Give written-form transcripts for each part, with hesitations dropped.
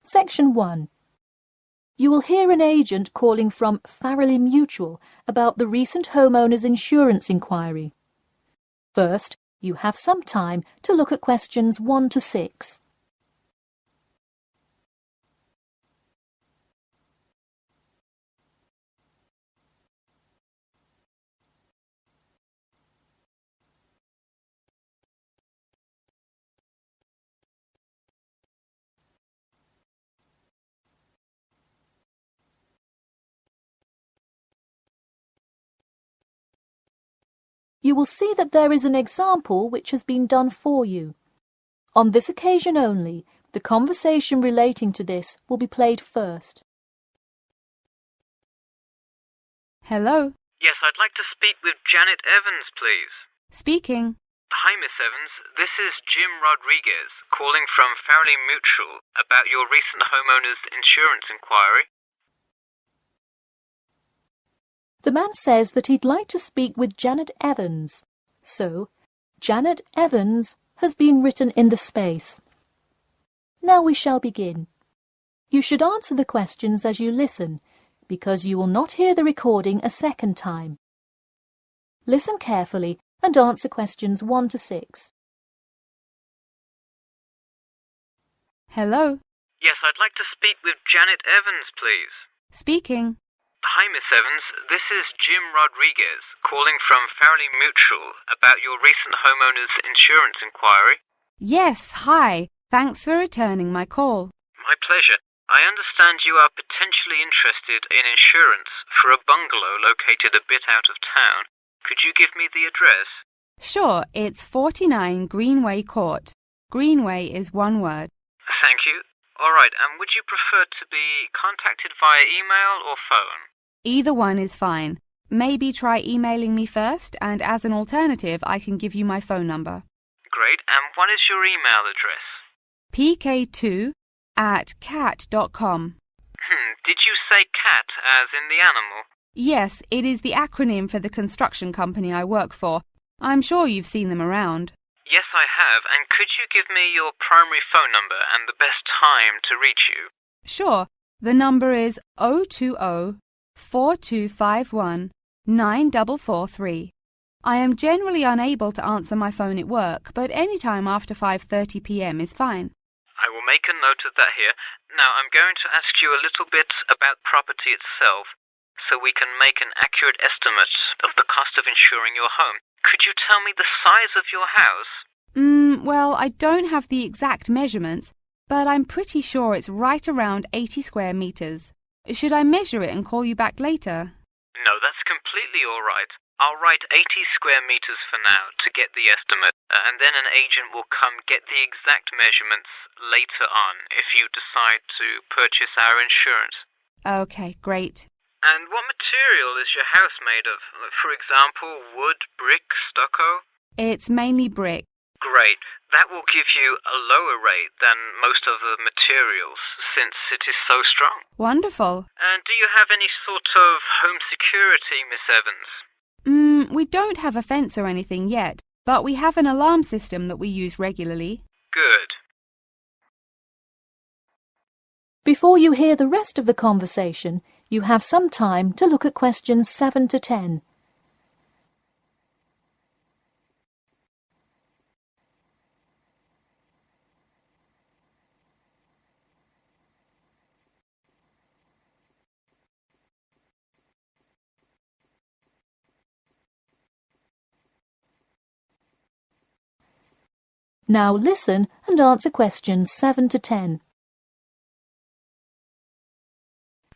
Section 1. You will hear an agent calling from Farrelly Mutual about the recent homeowner's insurance inquiry. First, you have some time to look at questions 1 to 6. You will see that there is an example which has been done for you. On this occasion only, the conversation relating to this will be played first. Hello. Yes, I'd like to speak with Janet Evans, please. Speaking. Hi, Miss Evans. This is Jim Rodriguez, calling from Farrelly Mutual about your recent homeowner's insurance inquiry. The man says that he'd like to speak with Janet Evans. So, Janet Evans has been written in the space. Now we shall begin. You should answer the questions as you listen, because you will not hear the recording a second time. Listen carefully and answer questions 1 to 6. Hello. Yes, I'd like to speak with Janet Evans, please. Speaking. Hi, Miss Evans. This is Jim Rodriguez, calling from Farrelly Mutual about your recent homeowner's insurance inquiry. Yes, hi. Thanks for returning my call. My pleasure. I understand you are potentially interested in insurance for a bungalow located a bit out of town. Could you give me the address? Sure, it's 49 Greenway Court. Greenway is one word. Thank you. All right, and would you prefer to be contacted via email or phone? Either one is fine. Maybe try emailing me first, and as an alternative, I can give you my phone number. Great, and what is your email address? pk2@cat.com. Did you say cat as in the animal? Yes, it is the acronym for the construction company I work for. I'm sure you've seen them around. Yes, I have, and could you give me your primary phone number and the best time to reach you? Sure. The number is 020-4251-9443. I am generally unable to answer my phone at work, but any time after 5:30 p.m. is fine. I will make a note of that here. Now, I'm going to ask you a little bit about property itself, so we can make an accurate estimate of the cost of insuring your home. Could you tell me the size of your house? Well, I don't have the exact measurements, but I'm pretty sure it's right around 80 square meters. Should I measure it and call you back later? No, that's completely all right. I'll write 80 square meters for now to get the estimate, and then an agent will come get the exact measurements later on if you decide to purchase our insurance. Okay, great. And what material is your house made of? For example, wood, brick, stucco? It's mainly brick. Great. That will give you a lower rate than most of the materials, since it is so strong. Wonderful. And do you have any sort of home security, Miss Evans? We don't have a fence or anything yet, but we have an alarm system that we use regularly. Good. Before you hear the rest of the conversation, you have some time to look at questions 7 to 10. Now listen and answer questions 7 to 10.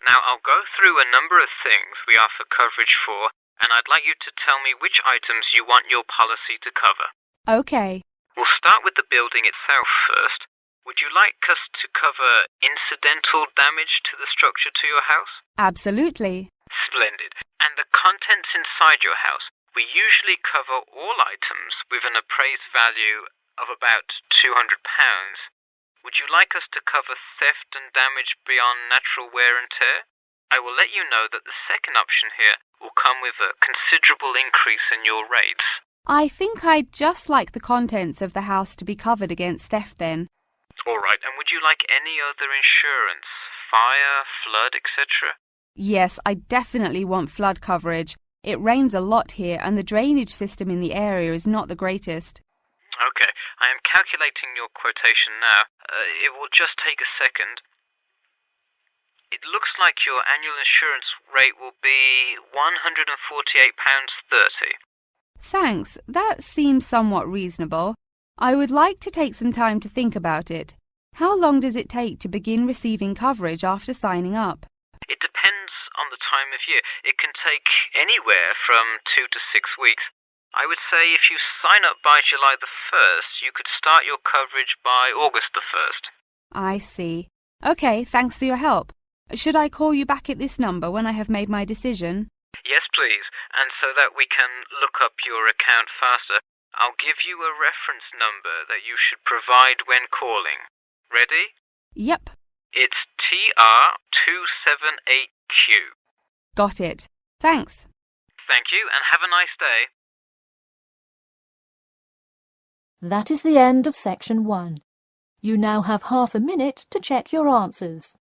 Now I'll go through a number of things we offer coverage for, and I'd like you to tell me which items you want your policy to cover. Okay. We'll start with the building itself first. Would you like us to cover incidental damage to the structure to your house? Absolutely. Splendid. And the contents inside your house? We usually cover all items with an appraised value of about £200. Would you like us to cover theft and damage beyond natural wear and tear? I will let you know that the second option here will come with a considerable increase in your rates. I think I'd just like the contents of the house to be covered against theft then. All right, and would you like any other insurance? Fire, flood, etc.? Yes, I definitely want flood coverage. It rains a lot here and the drainage system in the area is not the greatest. Okay, I am calculating your quotation now. It will just take a second. It looks like your annual insurance rate will be £148.30. Thanks, that seems somewhat reasonable. I would like to take some time to think about it. How long does it take to begin receiving coverage after signing up? It depends on the time of year. It can take anywhere from 2 to 6 weeks. I would say if you sign up by July the 1st, you could start your coverage by August the 1st. I see. Okay, thanks for your help. Should I call you back at this number when I have made my decision? Yes, please. And so that we can look up your account faster, I'll give you a reference number that you should provide when calling. Ready? Yep. It's TR278Q. Got it. Thanks. Thank you, and have a nice day. That is the end of section 1. You now have half a minute to check your answers.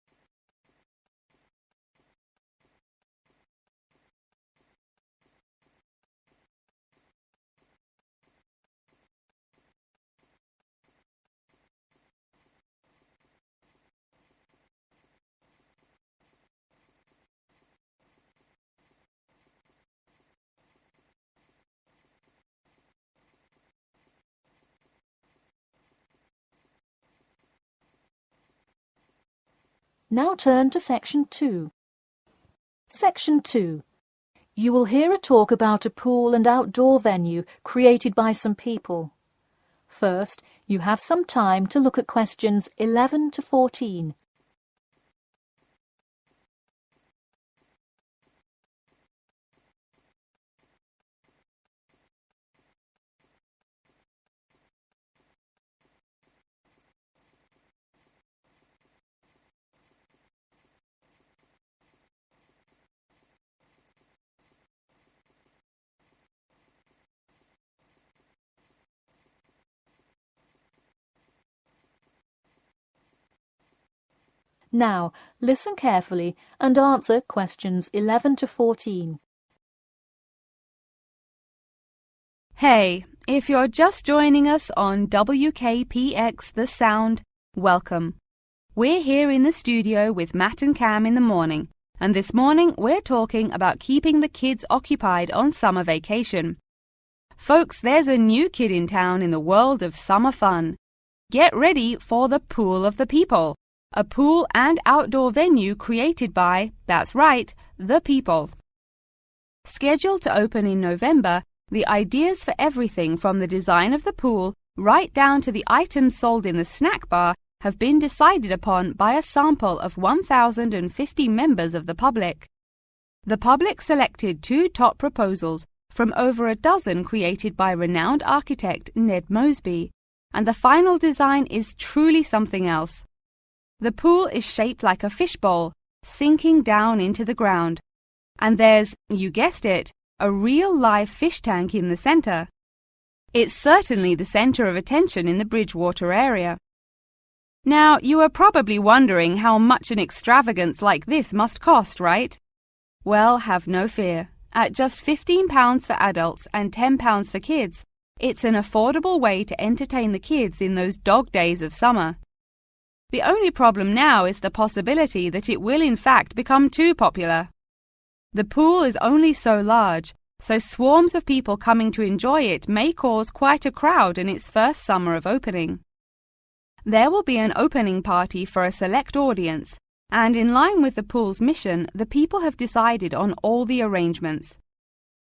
Now turn to section 2. Section 2. You will hear a talk about a pool and outdoor venue created by some people. First, you have some time to look at questions 11 to 14. Now, listen carefully and answer questions 11 to 14. Hey, if you're just joining us on WKPX The Sound, welcome. We're here in the studio with Matt and Cam in the morning, and this morning we're talking about keeping the kids occupied on summer vacation. Folks, there's a new kid in town in the world of summer fun. Get ready for the Pool of the People, a pool and outdoor venue created by, that's right, the people. Scheduled to open in November, the ideas for everything from the design of the pool right down to the items sold in the snack bar have been decided upon by a sample of 1,050 members of the public. The public selected 2 top proposals from over a dozen created by renowned architect Ned Mosby, and the final design is truly something else. The pool is shaped like a fishbowl, sinking down into the ground. And there's, you guessed it, a real live fish tank in the center. It's certainly the center of attention in the Bridgewater area. Now, you are probably wondering how much an extravagance like this must cost, right? Well, have no fear. At just £15 for adults and £10 for kids, it's an affordable way to entertain the kids in those dog days of summer. The only problem now is the possibility that it will in fact become too popular. The pool is only so large, so swarms of people coming to enjoy it may cause quite a crowd in its first summer of opening. There will be an opening party for a select audience, and in line with the pool's mission, the people have decided on all the arrangements.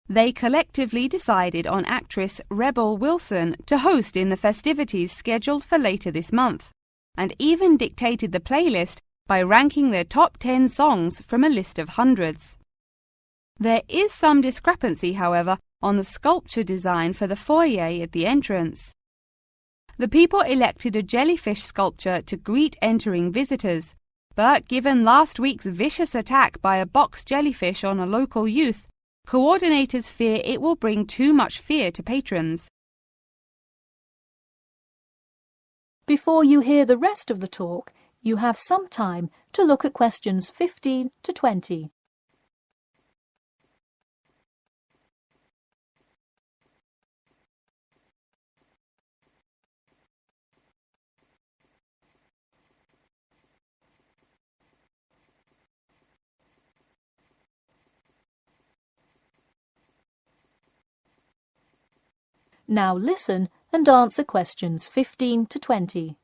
They collectively decided on actress Rebel Wilson to host in the festivities scheduled for later this month, and even dictated the playlist by ranking their top 10 songs from a list of hundreds. There is some discrepancy, however, on the sculpture design for the foyer at the entrance. The people elected a jellyfish sculpture to greet entering visitors, but given last week's vicious attack by a box jellyfish on a local youth, coordinators fear it will bring too much fear to patrons. Before you hear the rest of the talk, you have some time to look at questions 15 to 20. Now listen and answer questions 15 to 20.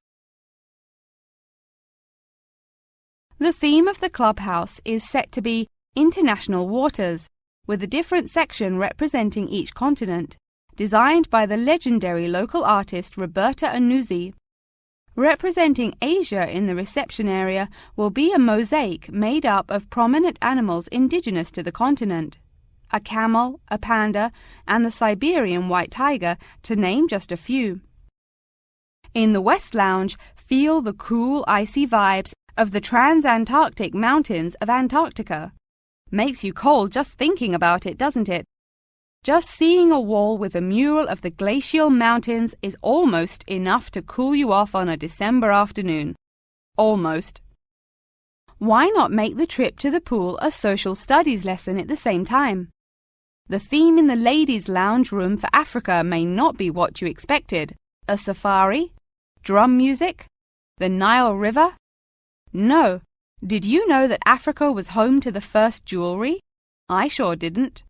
The theme of the clubhouse is set to be International Waters, with a different section representing each continent, designed by the legendary local artist Roberta Annuzzi. Representing Asia in the reception area will be a mosaic made up of prominent animals indigenous to the continent. A camel, a panda, and the Siberian white tiger, to name just a few. In the West Lounge, feel the cool, icy vibes of the transantarctic mountains of Antarctica. Makes you cold just thinking about it, doesn't it? Just seeing a wall with a mural of the glacial mountains is almost enough to cool you off on a December afternoon. Almost. Why not make the trip to the pool a social studies lesson at the same time? The theme in the ladies' lounge room for Africa may not be what you expected. A safari? Drum music? The Nile River? No. Did you know that Africa was home to the first jewelry? I sure didn't.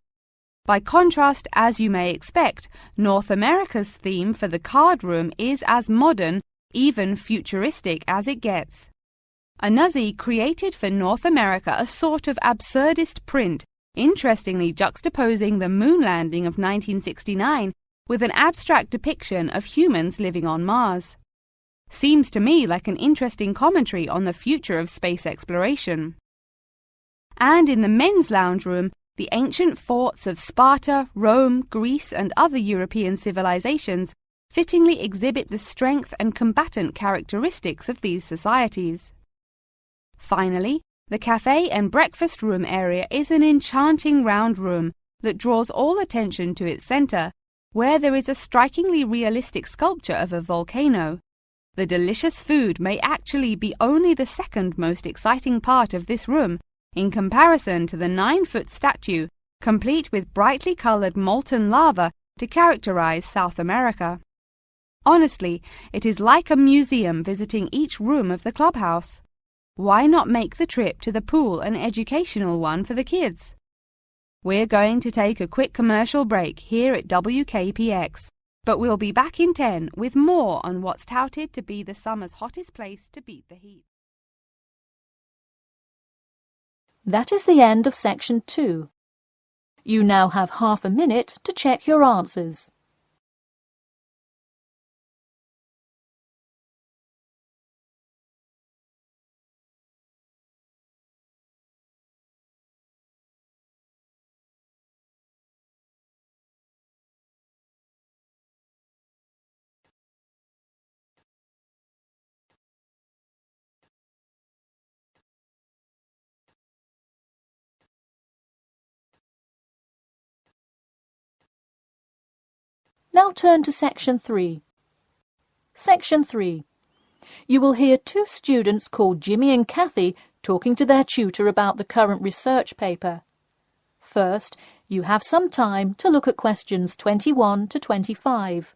By contrast, as you may expect, North America's theme for the card room is as modern, even futuristic as it gets. Annuzzi created for North America a sort of absurdist print, interestingly juxtaposing the moon landing of 1969 with an abstract depiction of humans living on Mars. Seems to me like an interesting commentary on the future of space exploration. And in the men's lounge room, the ancient forts of Sparta, Rome, Greece, and other European civilizations fittingly exhibit the strength and combatant characteristics of these societies. Finally, the cafe and breakfast room area is an enchanting round room that draws all attention to its center, where there is a strikingly realistic sculpture of a volcano. The delicious food may actually be only the second most exciting part of this room, in comparison to the 9-foot statue, complete with brightly colored molten lava to characterize South America. Honestly, it is like a museum visiting each room of the clubhouse. Why not make the trip to the pool an educational one for the kids? We're going to take a quick commercial break here at WKPX, but we'll be back in 10 with more on what's touted to be the summer's hottest place to beat the heat. That is the end of section 2. You now have half a minute to check your answers. Now turn to section 3. Section 3. You will hear two students called Jimmy and Kathy talking to their tutor about the current research paper. First, you have some time to look at questions 21 to 25.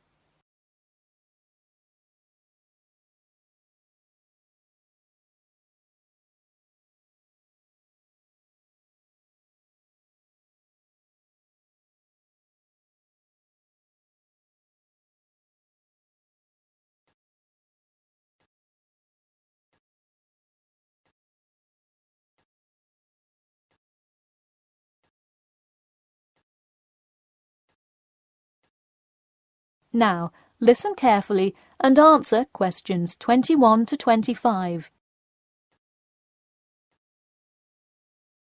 Now, listen carefully and answer questions 21 to 25.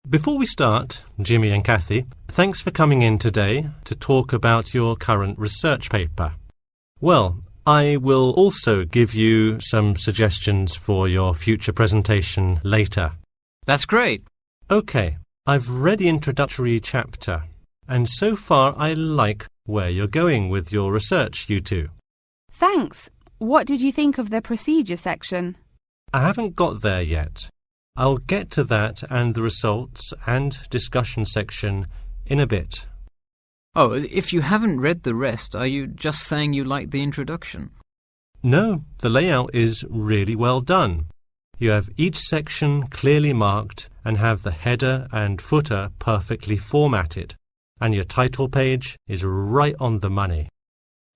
Before we start, Jimmy and Kathy, thanks for coming in today to talk about your current research paper. Well, I will also give you some suggestions for your future presentation later. That's great. OK, I've read the introductory chapter, and so far I like where you're going with your research, you two. Thanks. What did you think of the procedure section? I haven't got there yet. I'll get to that and the results and discussion section in a bit. Oh, if you haven't read the rest, are you just saying you like the introduction? No, the layout is really well done. You have each section clearly marked and have the header and footer perfectly formatted, and your title page is right on the money.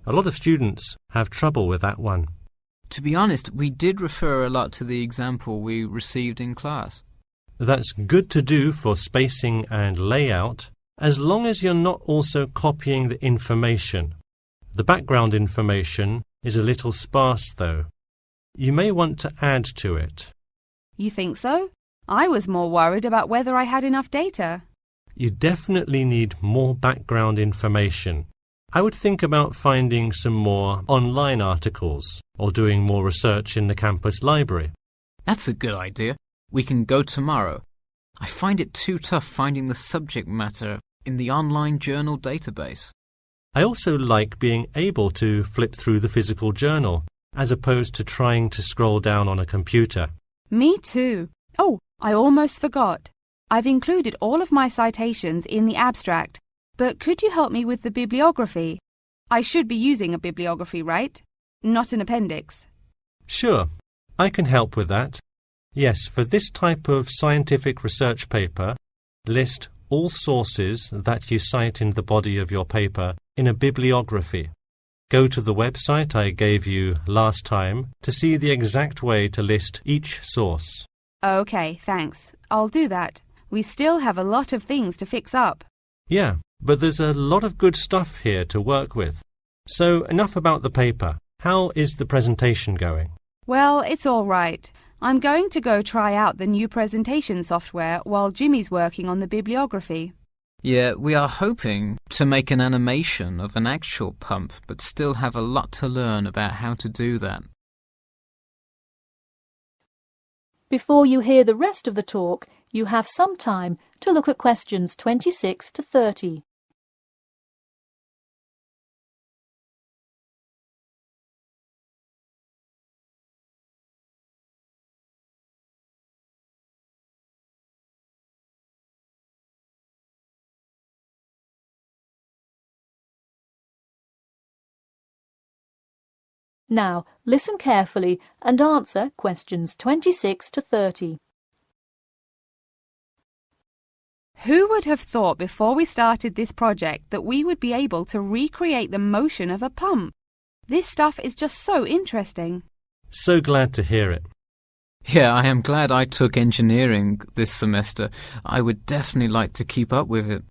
A lot of students have trouble with that one. To be honest, we did refer a lot to the example we received in class. That's good to do for spacing and layout, as long as you're not also copying the information. The background information is a little sparse, though. You may want to add to it. You think so? I was more worried about whether I had enough data. You definitely need more background information. I would think about finding some more online articles or doing more research in the campus library. That's a good idea. We can go tomorrow. I find it too tough finding the subject matter in the online journal database. I also like being able to flip through the physical journal as opposed to trying to scroll down on a computer. Me too. Oh, I almost forgot. I've included all of my citations in the abstract, but could you help me with the bibliography? I should be using a bibliography, right? Not an appendix. Sure, I can help with that. Yes, for this type of scientific research paper, list all sources that you cite in the body of your paper in a bibliography. Go to the website I gave you last time to see the exact way to list each source. Okay, thanks. I'll do that. We still have a lot of things to fix up. Yeah, but there's a lot of good stuff here to work with. So enough about the paper. How is the presentation going? Well, it's all right. I'm going to go try out the new presentation software while Jimmy's working on the bibliography. Yeah, we are hoping to make an animation of an actual pump, but still have a lot to learn about how to do that. Before you hear the rest of the talk, you have some time to look at questions 26 to 30. Now, listen carefully and answer questions 26 to 30. Who would have thought before we started this project that we would be able to recreate the motion of a pump? This stuff is just so interesting. So glad to hear it. Yeah, I am glad I took engineering this semester. I would definitely like to keep up with it.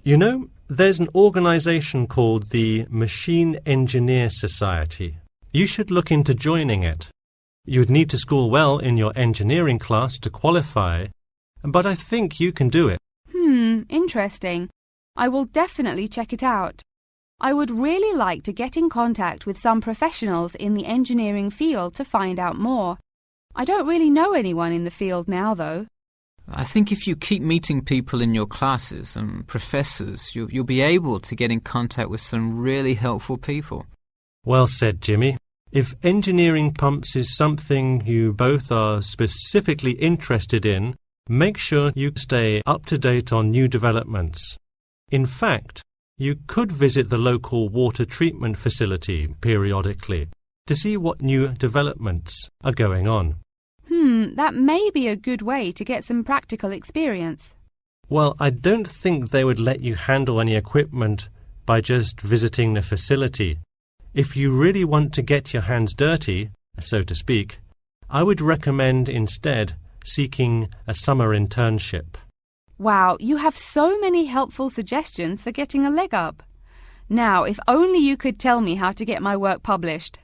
You know, there's an organization called the Machine Engineer Society. You should look into joining it. You'd need to score well in your engineering class to qualify, but I think you can do it. Interesting. I will definitely check it out. I would really like to get in contact with some professionals in the engineering field to find out more. I don't really know anyone in the field now, though. I think if you keep meeting people in your classes and professors, you'll be able to get in contact with some really helpful people. Well said, Jimmy. If engineering pumps is something you both are specifically interested in, make sure you stay up to date on new developments. In fact, you could visit the local water treatment facility periodically to see what new developments are going on. That may be a good way to get some practical experience. Well, I don't think they would let you handle any equipment by just visiting the facility. If you really want to get your hands dirty, so to speak, I would recommend instead seeking a summer internship. Wow, you have so many helpful suggestions for getting a leg up. Now, if only you could tell me how to get my work published.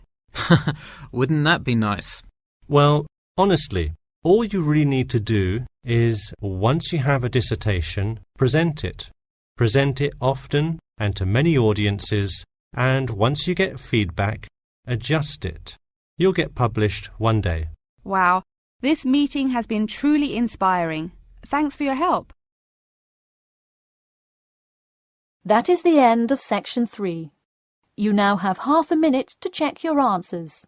Wouldn't that be nice? Well, honestly, all you really need to do is, once you have a dissertation, present it. Present it often and to many audiences, and once you get feedback, adjust it. You'll get published one day. Wow, this meeting has been truly inspiring. Thanks for your help. That is the end of section 3. You now have half a minute to check your answers.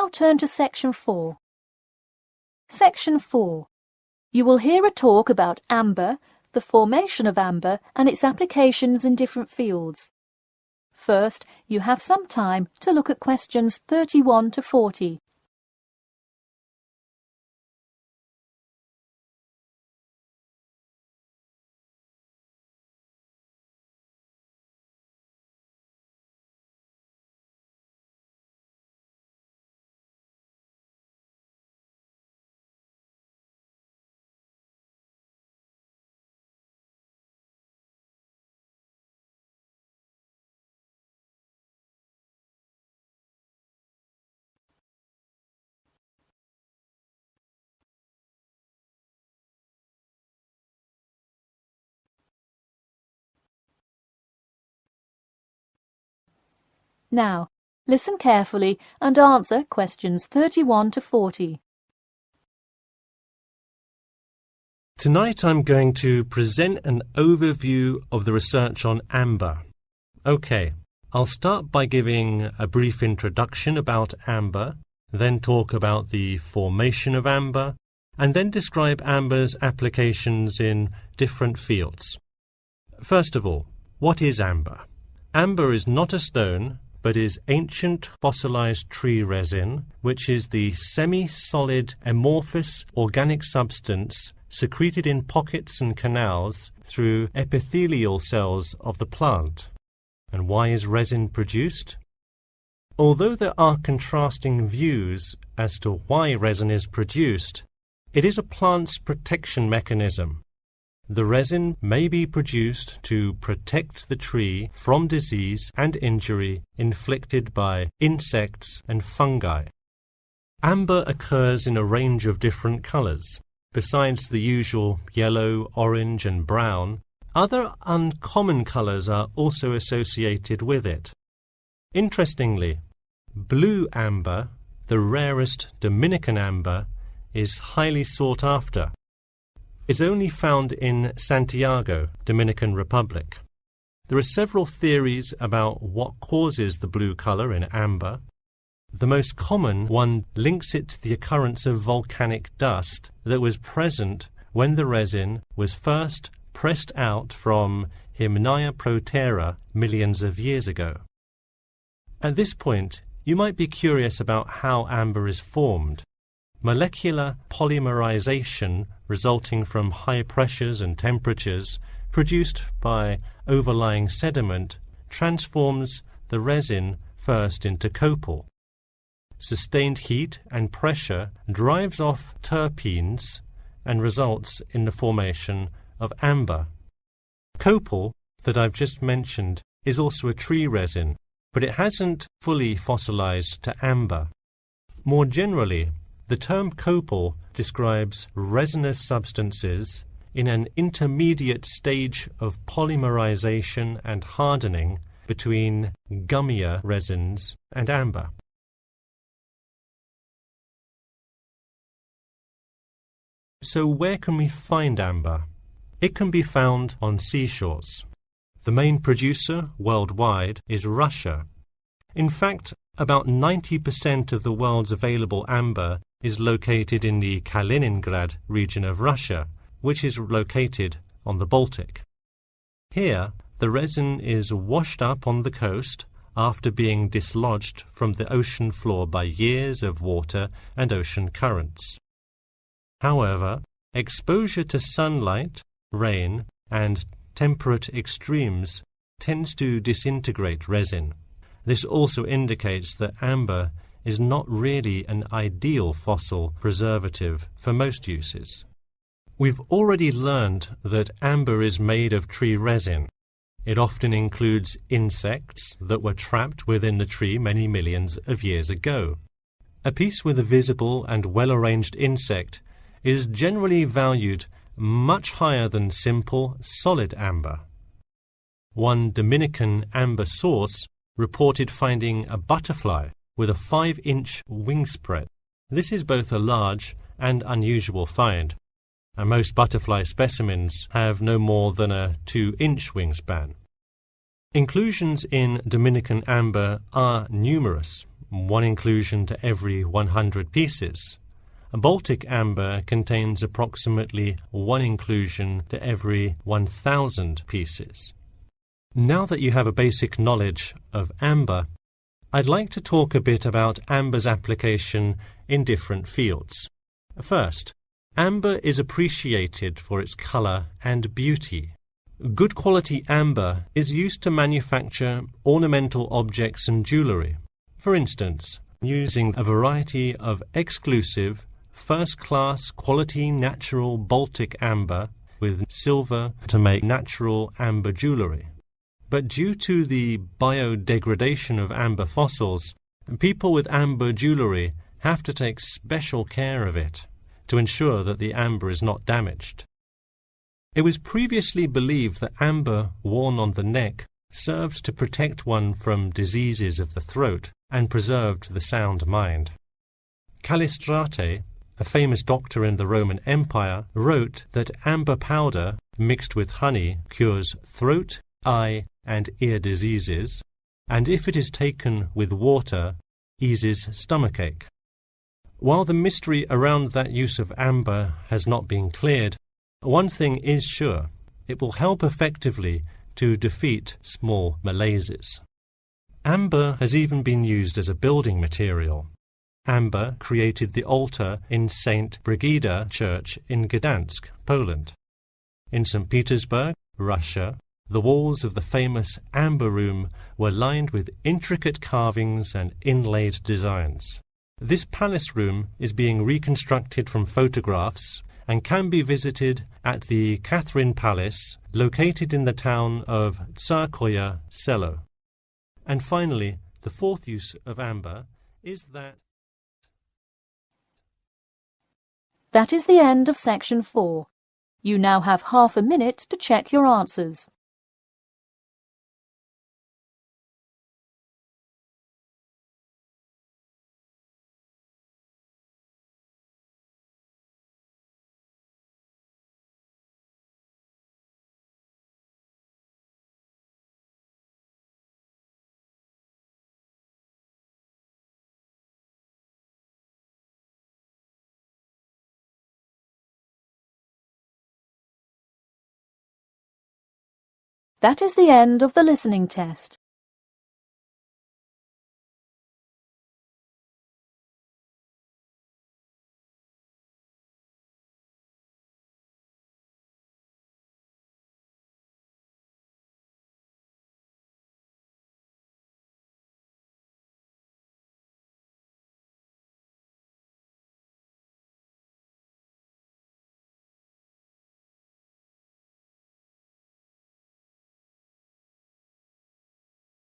Now turn to Section 4. Section 4. You will hear a talk about amber, the formation of amber and its applications in different fields. First, you have some time to look at questions 31 to 40. Now, listen carefully and answer questions 31 to 40. Tonight I'm going to present an overview of the research on amber. Okay, I'll start by giving a brief introduction about amber, then talk about the formation of amber, and then describe amber's applications in different fields. First of all, what is amber? Amber is not a stone, but is ancient fossilized tree resin, which is the semi-solid amorphous organic substance secreted in pockets and canals through epithelial cells of the plant. And why is resin produced? Although there are contrasting views as to why resin is produced, it is a plant's protection mechanism. The resin may be produced to protect the tree from disease and injury inflicted by insects and fungi. Amber occurs in a range of different colors. Besides the usual yellow, orange and brown, other uncommon colors are also associated with it. Interestingly, blue amber, the rarest Dominican amber, is highly sought after. It's only found in Santiago, Dominican Republic. There are several theories about what causes the blue color in amber. The most common one links it to the occurrence of volcanic dust that was present when the resin was first pressed out from Hymnaea protera millions of years ago. At this point, you might be curious about how amber is formed. Molecular polymerization resulting from high pressures and temperatures produced by overlying sediment transforms the resin first into copal. Sustained heat and pressure drives off terpenes and results in the formation of amber. Copal, that I've just mentioned, is also a tree resin, but it hasn't fully fossilized to amber. More generally, the term copal describes resinous substances in an intermediate stage of polymerization and hardening between gummier resins and amber. So where can we find amber? It can be found on seashores. The main producer worldwide is Russia. In fact, about 90% of the world's available amber is located in the Kaliningrad region of Russia, which is located on the Baltic. Here, the resin is washed up on the coast after being dislodged from the ocean floor by years of water and ocean currents. However, exposure to sunlight, rain, and temperate extremes tends to disintegrate resin. This also indicates that amber is not really an ideal fossil preservative for most uses. We've already learned that amber is made of tree resin. It often includes insects that were trapped within the tree many millions of years ago. A piece with a visible and well-arranged insect is generally valued much higher than simple, solid amber. One Dominican amber source reported finding a butterfly with a 5-inch wingspread. This is both a large and unusual find, and most butterfly specimens have no more than a 2-inch wingspan. Inclusions in Dominican amber are numerous. 1 inclusion to every 100 pieces. Baltic amber contains approximately 1 inclusion to every 1,000 pieces. Now that you have a basic knowledge of amber, I'd like to talk a bit about amber's application in different fields. First, amber is appreciated for its colour and beauty. Good quality amber is used to manufacture ornamental objects and jewellery. For instance, using a variety of exclusive, first-class quality natural Baltic amber with silver to make natural amber jewellery. But due to the biodegradation of amber fossils, people with amber jewellery have to take special care of it to ensure that the amber is not damaged. It was previously believed that amber worn on the neck served to protect one from diseases of the throat and preserved the sound mind. Callistrate, a famous doctor in the Roman Empire, wrote that amber powder mixed with honey cures throat, eye, and ear diseases, and if it is taken with water, eases stomachache. While the mystery around that use of amber has not been cleared, one thing is sure: it will help effectively to defeat small malaises. Amber has even been used as a building material. Amber created the altar in St. Brigida Church in Gdansk, Poland. In St. Petersburg, Russia, the walls of the famous Amber Room were lined with intricate carvings and inlaid designs. This palace room is being reconstructed from photographs and can be visited at the Catherine Palace, located in the town of Tsarskoye Selo. And finally, the fourth use of amber is that... That is the end of section 4. You now have half a minute to check your answers. That is the end of the listening test.